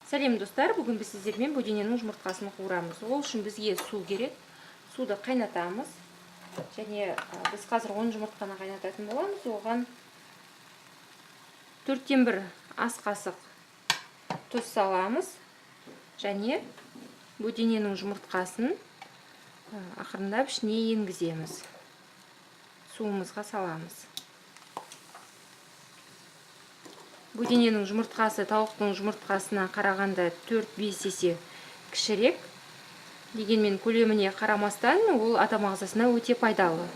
Сәлем достар, бүгін біз сіздермен бөдененің жұмыртқасын қуырамыз. Ол үшін бізге су керек. Суды қайнатамыз. Және біз қазір 10 жұмыртқаны қайнататын боламыз. Оған 4-тен 1 ас қасық тұз саламыз. Және бөдененің жұмыртқасын ақырындап ішіне енгіземіз. Суымызға саламыз. Бөдененің жұмыртқасы тауықтың жұмыртқасына қарағанда 4-5 есе кішірек. Дегенмен көлеміне қарамастан ол адам ағзасына өте пайдалы.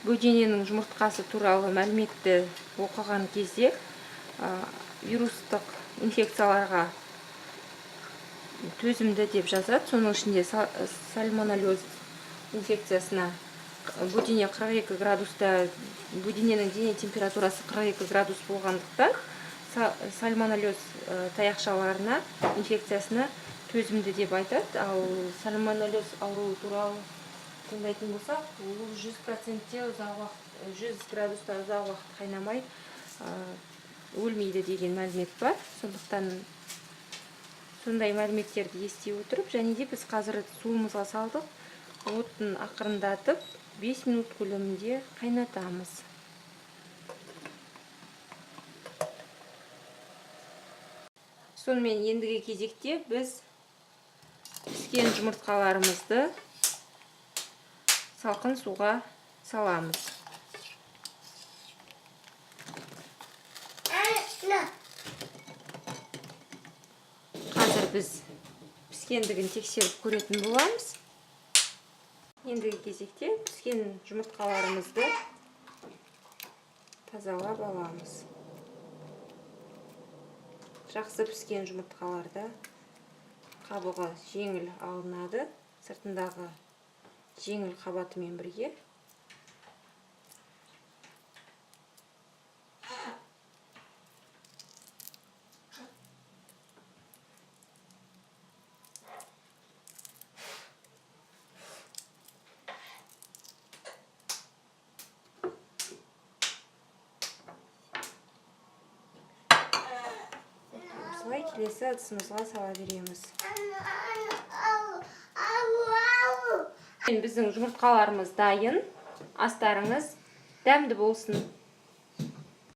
Бөдененің жұмыртқасы туралы мәліметті оқыған кезде вирустық инфекцияларға төзімді деп жазады. Соның ішінде сальмонеллез инфекциясына бөдене 42 градуста, бөдененің дене температурасы 42 градус болғандықтан сальмонеллез таяқшаларына инфекциясына төзімді деп айтады. Ал сальмонеллез ауруы туралы тыңдайтын болсақ, ол 100%-те 100 градуста ұзақ уақыт қайнамай өлмейді деген мәлімет бар. Сондықтан сондай мәліметтерді ести отырып, және де біз қазір суымызға салдық. Отын ақырындатып 5 минут көлемінде қайнатамыз. Сонымен ендігі кезекте біз піскен жұмыртқаларымызды салқын суға саламыз. Қазір біз піскендігін тексеріп көретін боламыз. Ендігі кезекте піскен жұмыртқаларымызды тазалап аламыз. Жақсы піскен жұмыртқаларда қабығы жеңіл алынады, сыртындағы жеңіл қабатымен бірге. Келесі ыдысымызға сала береміз. Біздің жұмыртқаларымыз дайын. Астарыңыз дәмді болсын.